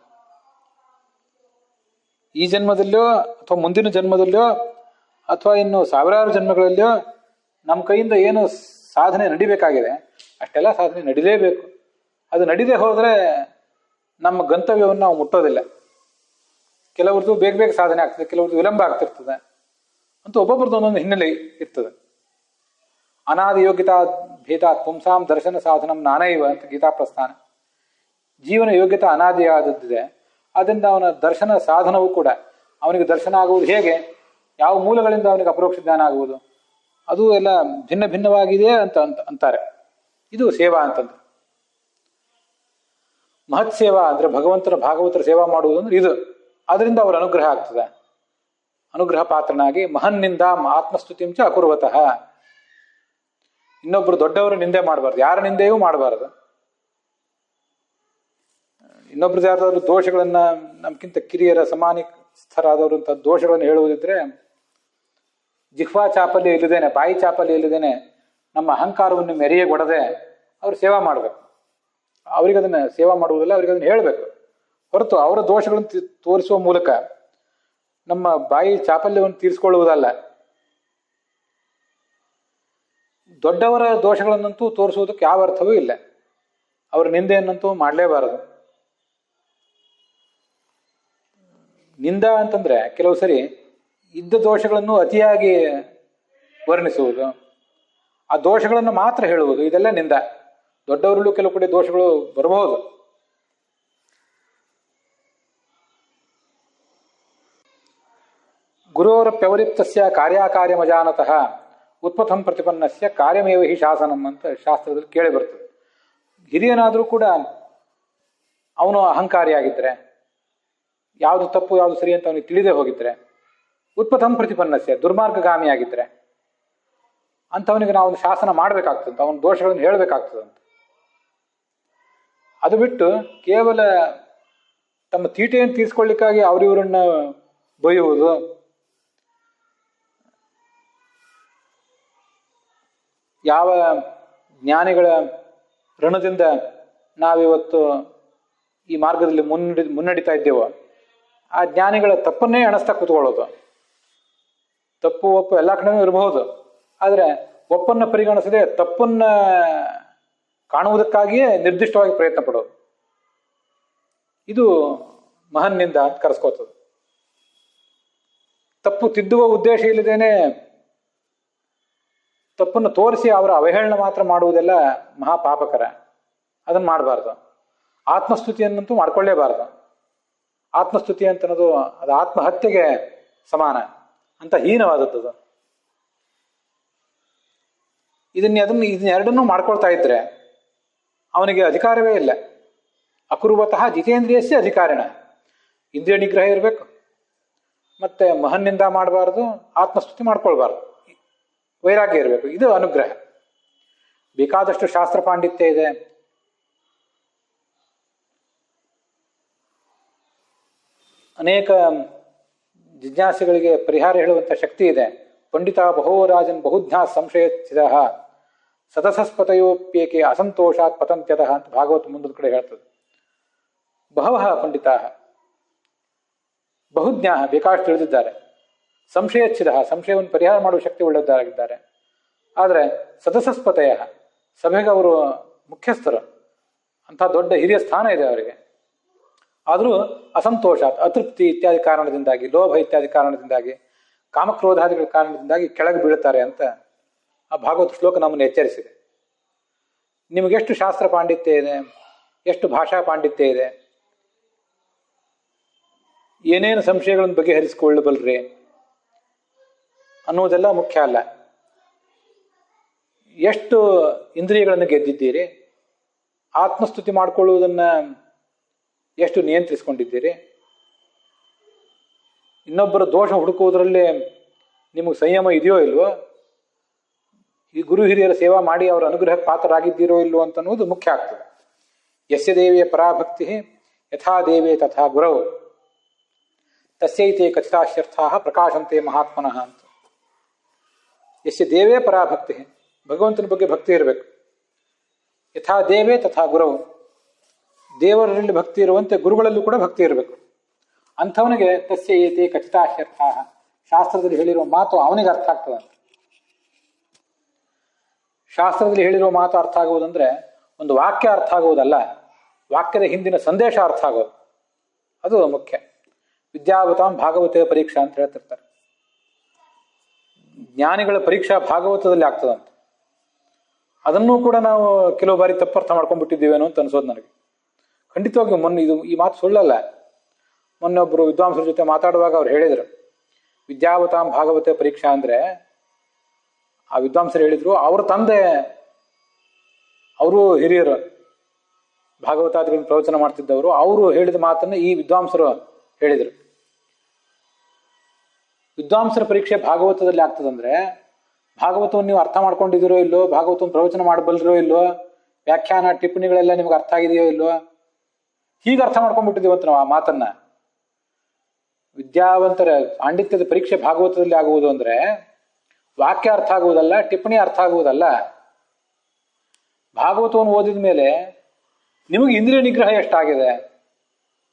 ಈ ಜನ್ಮದಲ್ಲೋ ಅಥವಾ ಮುಂದಿನ ಜನ್ಮದಲ್ಲೋ ಅಥವಾ ಇನ್ನು ಸಾವಿರಾರು ಜನ್ಮಗಳಲ್ಲೋ ನಮ್ಮ ಕೈಯಿಂದ ಏನು ಸಾಧನೆ ನಡಿಬೇಕಾಗಿದೆ ಅಷ್ಟೆಲ್ಲ ಸಾಧನೆ ನಡಿಲೇಬೇಕು. ಅದು ನಡಿದೇ ಹೋದರೆ ನಮ್ಮ ಗಂತವ್ಯವನ್ನು ನಾವು ಮುಟ್ಟೋದಿಲ್ಲ. ಕೆಲವ್ರದ್ದು ಬೇಗ ಬೇಗ ಸಾಧನೆ ಆಗ್ತದೆ, ಕೆಲವ್ರದ್ದು ವಿಳಂಬ ಆಗ್ತಿರ್ತದೆ ಅಂತ ಒಬ್ಬೊಬ್ರದ್ದು ಒಂದೊಂದು ಹಿನ್ನೆಲೆ ಇರ್ತದೆ. ಅನಾದಿ ಯೋಗ್ಯತಾ ಭೇದಾತ್ ಪುಂಸಾಂ ದರ್ಶನ ಸಾಧನಂ ನಾನೈವ ಅಂತ ಗೀತಾ ಪ್ರಸ್ಥಾನ. ಜೀವನ ಯೋಗ್ಯತಾ ಅನಾದಿಯಾದದ್ದಿದೆ, ಅದರಿಂದ ಅವನ ದರ್ಶನ ಸಾಧನವೂ ಕೂಡ, ಅವನಿಗೆ ದರ್ಶನ ಆಗುವುದು ಹೇಗೆ, ಯಾವ ಮೂಲಗಳಿಂದ ಅವನಿಗೆ ಅಪರೋಕ್ಷ ಜ್ಞಾನ ಆಗುವುದು, ಅದು ಎಲ್ಲ ಭಿನ್ನ ಭಿನ್ನವಾಗಿದೆ ಅಂತ ಅಂತಾರೆ. ಇದು ಸೇವಾ ಅಂತಂದ್ರೆ. ಮಹತ್ ಸೇವಾ ಅಂದ್ರೆ ಭಗವಂತನ ಭಾಗವತರ ಸೇವಾ ಮಾಡುವುದು ಅಂದ್ರೆ ಇದು. ಅದರಿಂದ ಅವರ ಅನುಗ್ರಹ ಆಗ್ತದೆ. ಅನುಗ್ರಹ ಪಾತ್ರನಾಗಿ ಮಹನ್ನಿಂದ ಆತ್ಮಸ್ತುತಿಂಚ ಅಕುರ್ವತಃ. ಇನ್ನೊಬ್ರು ದೊಡ್ಡವರು ನಿಂದೆ ಮಾಡಬಾರ್ದು, ಯಾರ ನಿಂದೆಯೂ ಮಾಡಬಾರದು. ಇನ್ನೊಬ್ರದ್ದು ಯಾರಾದ್ರೂ ದೋಷಗಳನ್ನ, ನಮ್ಗಿಂತ ಕಿರಿಯರ ಸಮಾನಿಸ್ಥರಾದವರಂತ ದೋಷಗಳನ್ನು ಹೇಳುವುದಿದ್ರೆ ಜಿಹ್ವಾ ಚಾಪಲ್ಯ ಇಲ್ಲದೇನೆ, ಬಾಯಿ ಚಾಪಲ್ಯ ಇಲ್ಲದೇನೆ, ನಮ್ಮ ಅಹಂಕಾರವನ್ನು ಮೆರೆಯಗೊಡದೆ ಅವ್ರು ಸೇವಾ ಮಾಡಬೇಕು. ಅವ್ರಿಗೆ ಅದನ್ನ ಸೇವಾ ಮಾಡುವುದಿಲ್ಲ, ಅವ್ರಿಗೆ ಅದನ್ನ ಹೇಳಬೇಕು. ಹೊರತು ಅವರ ದೋಷಗಳನ್ನು ತೋರಿಸುವ ಮೂಲಕ ನಮ್ಮ ಬಾಯಿ ಚಾಪಲ್ಯವನ್ನು ತೀರಿಸಿಕೊಳ್ಳುವುದಲ್ಲ. ದೊಡ್ಡವರ ದೋಷಗಳನ್ನಂತೂ ತೋರಿಸುವುದಕ್ಕೆ ಯಾವ ಅರ್ಥವೂ ಇಲ್ಲ. ಅವರ ನಿಂದೆಯನ್ನಂತೂ ಮಾಡಲೇಬಾರದು. ನಿಂದ ಅಂತಂದ್ರೆ ಕೆಲವು ಸರಿ ಇದ್ದ ದೋಷಗಳನ್ನು ಅತಿಯಾಗಿ ವರ್ಣಿಸುವುದು, ಆ ದೋಷಗಳನ್ನು ಮಾತ್ರ ಹೇಳುವುದು, ಇದೆಲ್ಲ ನಿಂದ. ದೊಡ್ಡವರಲ್ಲೂ ಕೆಲವು ಕಡೆ ದೋಷಗಳು ಬರಬಹುದು. ಗುರೋರ ಪ್ಯವಲಿಪ್ತಸ್ಯ ಕಾರ್ಯಕಾರ್ಯಮಜಾನತಃ ಉತ್ಪಥಂ ಪ್ರತಿಪನ್ನಸ್ಯ ಕಾರ್ಯಮೇವ ಹಿ ಶಾಸನಂ ಅಂತ ಶಾಸ್ತ್ರದಲ್ಲಿ ಕೇಳಿ ಬರ್ತದೆ. ಹಿರಿಯನಾದರೂ ಕೂಡ ಅವನು ಅಹಂಕಾರಿಯಾಗಿದ್ದರೆ, ಯಾವುದು ತಪ್ಪು ಯಾವುದು ಸರಿ ಅಂತ ಅವನಿಗೆ ತಿಳಿದೇ ಹೋಗಿದ್ರೆ, ಉತ್ಪಥಂ ಪ್ರತಿಪನ್ನಸ್ಯ ದುರ್ಮಾರ್ಗಗಾಮಿಯಾಗಿದ್ದರೆ ಅಂಥವನಿಗೆ ನಾವು ಒಂದು ಶಾಸನ ಮಾಡಬೇಕಾಗ್ತದಂತ, ಅವನ ದೋಷಗಳನ್ನು ಹೇಳಬೇಕಾಗ್ತದಂತ. ಅದು ಬಿಟ್ಟು ಕೇವಲ ತಮ್ಮ ತೀಟೆಯನ್ನು ತೀರಿಸ್ಕೊಳ್ಳಿಕ್ಕಾಗಿ ಅವರಿವರನ್ನ ಬೈಯುವುದು, ಯಾವ ಜ್ಞಾನಿಗಳ ಋಣದಿಂದ ನಾವಿವತ್ತು ಈ ಮಾರ್ಗದಲ್ಲಿ ಮುನ್ನಡಿತಾ ಇದ್ದೇವೋ ಆ ಜ್ಞಾನಿಗಳ ತಪ್ಪನ್ನೇ ಎಣಿಸ್ತಾ ಕೂತ್ಕೊಳ್ಳೋದು. ತಪ್ಪು ಒಪ್ಪು ಎಲ್ಲ ಕಡೆನೂ ಇರಬಹುದು, ಆದರೆ ಒಪ್ಪನ್ನು ಪರಿಗಣಿಸದೆ ತಪ್ಪನ್ನ ಕಾಣುವುದಕ್ಕಾಗಿಯೇ ನಿರ್ದಿಷ್ಟವಾಗಿ ಪ್ರಯತ್ನ ಪಡೋದು. ಇದು ಮಹನ್ನಿಂದ ಅಂತ ಕರೆಸ್ಕೋತದೆ. ತಪ್ಪು ತಿದ್ದುವ ಉದ್ದೇಶ ಇಲ್ಲದೇನೆ ತಪ್ಪನ್ನು ತೋರಿಸಿ ಅವರ ಅವಹೇಳನ ಮಾತ್ರ ಮಾಡುವುದೆಲ್ಲ ಮಹಾಪಾಪಕರ. ಅದನ್ನು ಮಾಡಬಾರ್ದು. ಆತ್ಮಸ್ತುತಿಯನ್ನಂತೂ ಮಾಡ್ಕೊಳ್ಳೇಬಾರ್ದು. ಆತ್ಮಸ್ತುತಿ ಅಂತನ್ನೋದು ಅದು ಆತ್ಮಹತ್ಯೆಗೆ ಸಮಾನ ಅಂತ ಹೀನವಾದದ್ದು. ಇದನ್ನೆರಡನ್ನೂ ಮಾಡ್ಕೊಳ್ತಾ ಇದ್ರೆ ಅವನಿಗೆ ಅಧಿಕಾರವೇ ಇಲ್ಲ. ಅಕುರ್ವತಃ ಜಿತೇಂದ್ರಿಯಸ್ಯ ಅಧಿಕಾರಿಣ. ಇಂದ್ರಿಯ ನಿಗ್ರಹ ಇರಬೇಕು, ಮತ್ತೆ ಮಹನ್ನಿಂದ ಮಾಡಬಾರ್ದು, ಆತ್ಮಸ್ತುತಿ ಮಾಡ್ಕೊಳ್ಬಾರ್ದು, ವೈರಾಗ್ಯ ಇರಬೇಕು. ಇದು ಅನುಗ್ರಹ. ಬೇಕಾದಷ್ಟು ಶಾಸ್ತ್ರ ಪಾಂಡಿತ್ಯ ಇದೆ, ಅನೇಕ ಜಿಜ್ಞಾಸೆಗಳಿಗೆ ಪರಿಹಾರ ಹೇಳುವಂಥ ಶಕ್ತಿ ಇದೆ. ಪಂಡಿತ ಬಹೋರಾಜನ್ ಬಹುಜ್ಞಾ ಸಂಶಯಚಿದ ಸತಸಸ್ಪತಯೋಪ್ಯೇಕೆ ಅಸಂತೋಷಾತ್ ಪತಂತ್ಯತಃ ಅಂತ ಭಾಗವತ ಮುಂದದ ಕಡೆ ಹೇಳ್ತದೆ. ಬಹವಃ ಪಂಡಿತಾ ಬಹುಜ್ಞಾ ಬೇಕಾಷ್ಟು ತಿಳಿದಿದ್ದಾರೆ, ಸಂಶಯಚ್ಛಿದ ಸಂಶಯವನ್ನು ಪರಿಹಾರ ಮಾಡುವ ಶಕ್ತಿ ಉಳ್ಳದ್ದಾಗಿದ್ದಾರೆ. ಆದರೆ ಸದಸಸ್ಪತಯ ಸಭೆಗೆ ಅವರು ಮುಖ್ಯಸ್ಥರು, ಅಂಥ ದೊಡ್ಡ ಹಿರಿಯ ಸ್ಥಾನ ಇದೆ ಅವರಿಗೆ. ಆದರೂ ಅಸಂತೋಷ, ಅತೃಪ್ತಿ ಇತ್ಯಾದಿ ಕಾರಣದಿಂದಾಗಿ, ಲೋಭ ಇತ್ಯಾದಿ ಕಾರಣದಿಂದಾಗಿ, ಕಾಮಕ್ರೋಧಾದಿಗಳ ಕಾರಣದಿಂದಾಗಿ ಕೆಳಗೆ ಬೀಳುತ್ತಾರೆ ಅಂತ ಆ ಭಾಗವತ ಶ್ಲೋಕ ನಮ್ಮನ್ನು ಎಚ್ಚರಿಸಿದೆ. ನಿಮಗೆಷ್ಟು ಶಾಸ್ತ್ರ ಪಾಂಡಿತ್ಯ ಇದೆ, ಎಷ್ಟು ಭಾಷಾ ಪಾಂಡಿತ್ಯ ಇದೆ, ಏನೇನು ಸಂಶಯಗಳನ್ನು ಬಗೆಹರಿಸಿಕೊಳ್ಳಬಲ್ರಿ ಅನ್ನೋದೆಲ್ಲ ಮುಖ್ಯ ಅಲ್ಲ. ಎಷ್ಟು ಇಂದ್ರಿಯಗಳನ್ನು ಗೆದ್ದಿದ್ದೀರಿ, ಆತ್ಮಸ್ತುತಿ ಮಾಡಿಕೊಳ್ಳುವುದನ್ನು ಎಷ್ಟು ನಿಯಂತ್ರಿಸಿಕೊಂಡಿದ್ದೀರಿ, ಇನ್ನೊಬ್ಬರ ದೋಷ ಹುಡುಕುವುದರಲ್ಲಿ ನಿಮಗೆ ಸಂಯಮ ಇದೆಯೋ ಇಲ್ವೋ, ಈ ಗುರು ಹಿರಿಯರ ಸೇವಾ ಮಾಡಿ ಅವರ ಅನುಗ್ರಹಕ್ಕೆ ಪಾತ್ರರಾಗಿದ್ದೀರೋ ಇಲ್ವೋ ಅಂತ ಅನ್ನೋದು ಮುಖ್ಯ ಆಗ್ತದೆ. ಯಸ್ಯ ದೇವಿಯ ಪರಾಭಕ್ತಿ ಯಥಾ ದೇವೇ ತಥಾ ಗುರವು ತಸ್ಯೈತೆ ಕಥಿತಾಶ್ಯರ್ಥಾ ಪ್ರಕಾಶಂತೆ ಮಹಾತ್ಮನಃ ಅಂತ. ಯಸ್ಯ ದೇವೇ ಪರಾಭಕ್ತಿ, ಭಗವಂತನ ಬಗ್ಗೆ ಭಕ್ತಿ ಇರಬೇಕು. ಯಥಾ ದೇವೇ ತಥಾ ಗುರವು, ದೇವರಲ್ಲಿ ಭಕ್ತಿ ಇರುವಂತೆ ಗುರುಗಳಲ್ಲೂ ಕೂಡ ಭಕ್ತಿ ಇರಬೇಕು. ಅಂಥವನಿಗೆ ತಸ್ಯ ಏತೆ ಕಥಿತಾಶ್ಯರ್ಥಾ, ಶಾಸ್ತ್ರದಲ್ಲಿ ಹೇಳಿರುವ ಮಾತು ಅವನಿಗೆ ಅರ್ಥ ಆಗ್ತದಂತೆ. ಶಾಸ್ತ್ರದಲ್ಲಿ ಹೇಳಿರುವ ಮಾತು ಅರ್ಥ ಆಗುವುದಂದ್ರೆ ಒಂದು ವಾಕ್ಯ ಅರ್ಥ ಆಗುವುದಲ್ಲ, ವಾಕ್ಯದ ಹಿಂದಿನ ಸಂದೇಶ ಅರ್ಥ ಆಗೋದು, ಅದು ಮುಖ್ಯ. ವಿದ್ಯಾವತಾಂ ಭಾಗವತ ಪರೀಕ್ಷಾ ಅಂತ ಹೇಳ್ತಿರ್ತಾರೆ. ಜ್ಞಾನಿಗಳ ಪರೀಕ್ಷಾ ಭಾಗವತದಲ್ಲಿ ಆಗ್ತದಂತೆ. ಅದನ್ನೂ ಕೂಡ ನಾವು ಕೆಲವು ಬಾರಿ ತಪ್ಪರ್ಥ ಮಾಡ್ಕೊಂಡ್ಬಿಟ್ಟಿದ್ದೀವೇನೋ ಅಂತ ಅನ್ಸೋದು ನನಗೆ. ಖಂಡಿತವಾಗಿ ಮೊನ್ನೆ ಈ ಮಾತು ಸುಳ್ಳಲ್ಲ. ಮೊನ್ನೆ ಒಬ್ಬರು ವಿದ್ವಾಂಸರ ಜೊತೆ ಮಾತಾಡುವಾಗ ಅವ್ರು ಹೇಳಿದರು, ವಿದ್ಯಾವತಾಂ ಭಾಗವತ ಪರೀಕ್ಷಾ ಅಂದರೆ ಆ ವಿದ್ವಾಂಸರು ಹೇಳಿದ್ರು, ಅವ್ರ ತಂದೆ ಅವರು ಹಿರಿಯರು, ಭಾಗವತಾದಿಗಳನ್ನು ಪ್ರವಚನ ಮಾಡ್ತಿದ್ದವರು, ಅವರು ಹೇಳಿದ ಮಾತನ್ನು ಈ ವಿದ್ವಾಂಸರು ಹೇಳಿದರು. ವಿದ್ವಾಂಸರ ಪರೀಕ್ಷೆ ಭಾಗವತದಲ್ಲಿ ಆಗ್ತದಂದ್ರೆ ಭಾಗವತವನ್ನು ನೀವು ಅರ್ಥ ಮಾಡ್ಕೊಂಡಿದ್ದೀರೋ ಇಲ್ಲೋ, ಭಾಗವತವನ್ನು ಪ್ರವಚನ ಮಾಡಬಲ್ಲರೋ ಇಲ್ಲೋ, ವ್ಯಾಖ್ಯಾನ ಟಿಪ್ಪಣಿಗಳೆಲ್ಲ ನಿಮ್ಗೆ ಅರ್ಥ ಆಗಿದೆಯೋ ಇಲ್ಲೋ, ಹೀಗೆ ಅರ್ಥ ಮಾಡ್ಕೊಂಡ್ಬಿಟ್ಟಿದ್ದೀವಂತ ನಾವು ಆ ಮಾತನ್ನ. ವಿದ್ಯಾವಂತರ ಪಾಂಡಿತ್ಯದ ಪರೀಕ್ಷೆ ಭಾಗವತದಲ್ಲಿ ಆಗುವುದು ಅಂದ್ರೆ ವಾಕ್ಯ ಅರ್ಥ ಆಗುವುದಲ್ಲ, ಟಿಪ್ಪಣಿ ಅರ್ಥ ಆಗುವುದಲ್ಲ. ಭಾಗವತವನ್ನು ಓದಿದ ಮೇಲೆ ನಿಮಗೆ ಇಂದ್ರಿಯ ನಿಗ್ರಹ ಎಷ್ಟಾಗಿದೆ,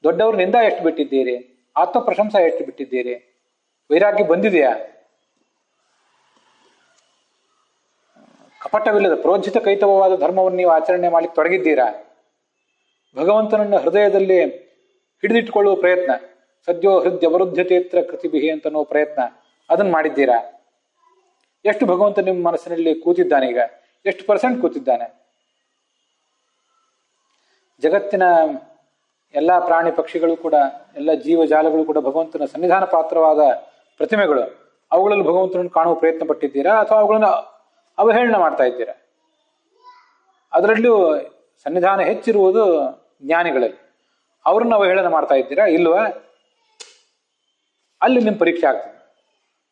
ದೊಡ್ಡವ್ರ ನಿಂದ ಎಷ್ಟು ಬಿಟ್ಟಿದ್ದೀರಿ, ಆತ್ಮ ಪ್ರಶಂಸೆ ಎಷ್ಟು ಬಿಟ್ಟಿದ್ದೀರಿ, ವೈರಾಗ್ಯ ಬಂದಿದೆಯಾ, ಕಪಟವಿಲ್ಲದ ಪ್ರೋಜ್ಜಿತ ಕೈತವವಾದ ಧರ್ಮವನ್ನು ನೀವು ಆಚರಣೆ ಮಾಡಲಿಕ್ಕೆ ತೊಡಗಿದ್ದೀರಾ, ಭಗವಂತನನ್ನು ಹೃದಯದಲ್ಲಿ ಹಿಡಿದಿಟ್ಟುಕೊಳ್ಳುವ ಪ್ರಯತ್ನ, ಸದ್ಯೋ ಹೃದಯವರುದ್ಧತೇತ್ರ ಕೃತಿಬಿಹಿ ಅಂತನೋ ಪ್ರಯತ್ನ, ಅದನ್ನು ಮಾಡಿದ್ದೀರಾ? ಎಷ್ಟು ಭಗವಂತ ನಿಮ್ಮ ಮನಸ್ಸಿನಲ್ಲಿ ಕೂತಿದ್ದಾನೆ, ಈಗ ಎಷ್ಟು % ಕೂತಿದ್ದಾನೆ? ಜಗತ್ತಿನ ಎಲ್ಲ ಪ್ರಾಣಿ ಪಕ್ಷಿಗಳು ಕೂಡ, ಎಲ್ಲ ಜೀವಜಾಲಗಳು ಕೂಡ ಭಗವಂತನ ಸನ್ನಿಧಾನ ಪಾತ್ರವಾದ ಪ್ರತಿಮೆಗಳು. ಅವುಗಳಲ್ಲಿ ಭಗವಂತನನ್ನು ಕಾಣುವ ಪ್ರಯತ್ನ ಪಟ್ಟಿದ್ದೀರಾ ಅಥವಾ ಅವುಗಳನ್ನು ಅವಹೇಳನ ಮಾಡ್ತಾ ಇದ್ದೀರಾ? ಅದರಲ್ಲೂ ಸನ್ನಿಧಾನ ಹೆಚ್ಚಿರುವುದು ಜ್ಞಾನಿಗಳಲ್ಲಿ, ಅವ್ರನ್ನ ಅವಹೇಳನ ಮಾಡ್ತಾ ಇದ್ದೀರಾ ಇಲ್ವಾ? ಅಲ್ಲಿ ನಿಮ್ಮ ಪರೀಕ್ಷೆ ಆಗ್ತದೆ.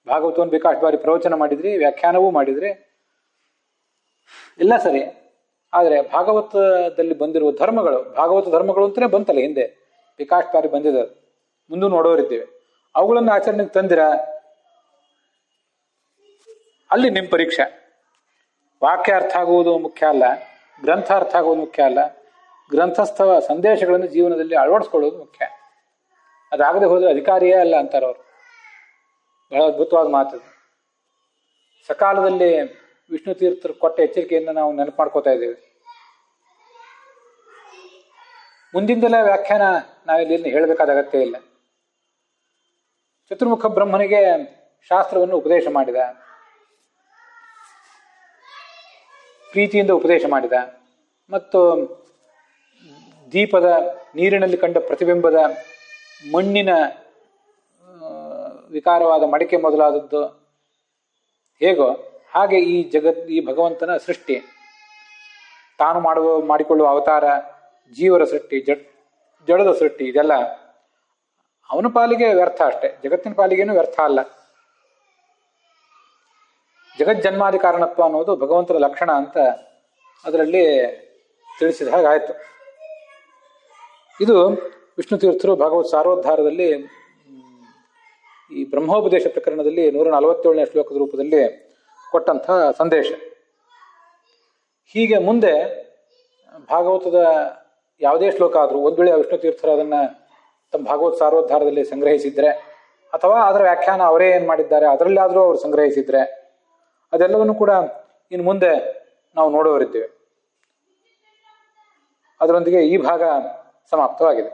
ಭಾಗವತವನ್ನು ಬೇಕಾಷ್ಟು ಬಾರಿ ಪ್ರವಚನ ಮಾಡಿದ್ರಿ, ವ್ಯಾಖ್ಯಾನವೂ ಮಾಡಿದ್ರಿ, ಎಲ್ಲ ಸರಿ. ಆದರೆ ಭಾಗವತದಲ್ಲಿ ಬಂದಿರುವ ಧರ್ಮಗಳು, ಭಾಗವತ ಧರ್ಮಗಳು ಅಂತಲೇ ಬಂತಲ್ಲ ಹಿಂದೆ, ಬೇಕಾಷ್ಟು ಬಾರಿ ಬಂದಿದೆ, ಮುಂದೂ ನೋಡೋರಿದ್ದೇವೆ, ಅವುಗಳನ್ನು ಆಚರಣೆಗೆ ತಂದಿರ, ಅಲ್ಲಿ ನಿಮ್ಮ ಪರೀಕ್ಷೆ. ವಾಕ್ಯ ಅರ್ಥ ಆಗುವುದು ಮುಖ್ಯ ಅಲ್ಲ, ಗ್ರಂಥ ಅರ್ಥ ಆಗುವುದು ಮುಖ್ಯ ಅಲ್ಲ, ಗ್ರಂಥಸ್ಥ ಸಂದೇಶಗಳನ್ನು ಜೀವನದಲ್ಲಿ ಅಳವಡಿಸ್ಕೊಳ್ಳೋದು ಮುಖ್ಯ. ಅದಾಗದೆ ಹೋದರೆ ಅಧಿಕಾರಿಯೇ ಅಲ್ಲ ಅಂತಾರವರು. ಬಹಳ ಅದ್ಭುತವಾದ ಮಾತು. ಸಕಾಲದಲ್ಲಿ ವಿಷ್ಣು ತೀರ್ಥರು ಕೊಟ್ಟ ಎಚ್ಚರಿಕೆಯಿಂದ ನಾವು ನೆನಪು ಮಾಡ್ಕೋತಾ ಇದ್ದೇವೆ. ಮುಂದಿಂದಲೇ ವ್ಯಾಖ್ಯಾನ ನಾವಿಲ್ಲಿ ಹೇಳಬೇಕಾದ ಅಗತ್ಯ ಇಲ್ಲ. ಚತುರ್ಮುಖ ಬ್ರಹ್ಮನಿಗೆ ಶಾಸ್ತ್ರವನ್ನು ಉಪದೇಶ ಮಾಡಿದ, ಪ್ರೀತಿಯಿಂದ ಉಪದೇಶ ಮಾಡಿದ, ಮತ್ತು ದೀಪದ ನೀರಿನಲ್ಲಿ ಕಂಡ ಪ್ರತಿಬಿಂಬದ ಮಣ್ಣಿನ ವಿಕಾರವಾದ ಮಡಿಕೆ ಮೊದಲಾದದ್ದು ಹೇಗೋ ಹಾಗೆ ಈ ಭಗವಂತನ ಸೃಷ್ಟಿ, ತಾನು ಮಾಡಿಕೊಳ್ಳುವ ಅವತಾರ, ಜೀವರ ಸೃಷ್ಟಿ, ಜಡದ ಸೃಷ್ಟಿ, ಇದೆಲ್ಲ ಅವನ ಪಾಲಿಗೆ ವ್ಯರ್ಥ ಅಷ್ಟೇ, ಜಗತ್ತಿನ ಪಾಲಿಗೇನು ವ್ಯರ್ಥ ಅಲ್ಲ. ಜಗಜ್ಜನ್ಮಾದಿ ಕಾರಣತ್ವ ಅನ್ನೋದು ಭಗವಂತನ ಲಕ್ಷಣ ಅಂತ ಅದರಲ್ಲಿ ತಿಳಿಸಿದ ಹಾಗಾಯಿತು. ಇದು ವಿಷ್ಣು ತೀರ್ಥರು ಭಾಗವತ್ ಸಾರೋದ್ಧಾರದಲ್ಲಿ ಈ ಬ್ರಹ್ಮೋಪದೇಶ ಪ್ರಕರಣದಲ್ಲಿ 147ನೇ ಶ್ಲೋಕದ ರೂಪದಲ್ಲಿ ಕೊಟ್ಟಂಥ ಸಂದೇಶ. ಹೀಗೆ ಮುಂದೆ ಭಾಗವತದ ಯಾವುದೇ ಶ್ಲೋಕ ಆದರೂ ಒಂದು ವೇಳೆ ವಿಷ್ಣು ತೀರ್ಥರು ಅದನ್ನು ತಮ್ಮ ಭಾಗವತ ಸಾರೋದ್ಧಾರದಲ್ಲಿ ಸಂಗ್ರಹಿಸಿದ್ರೆ ಅಥವಾ ಅದರ ವ್ಯಾಖ್ಯಾನ ಅವರೇ ಏನು ಮಾಡಿದ್ದಾರೆ ಅದರಲ್ಲಾದರೂ ಅವರು ಸಂಗ್ರಹಿಸಿದ್ರೆ ಅದೆಲ್ಲವನ್ನು ಕೂಡ ಇನ್ನು ಮುಂದೆ ನಾವು ನೋಡುವರಿದ್ದೇವೆ. ಅದರೊಂದಿಗೆ ಈ ಭಾಗ ಸಮಾಪ್ತವಾಗಿದೆ.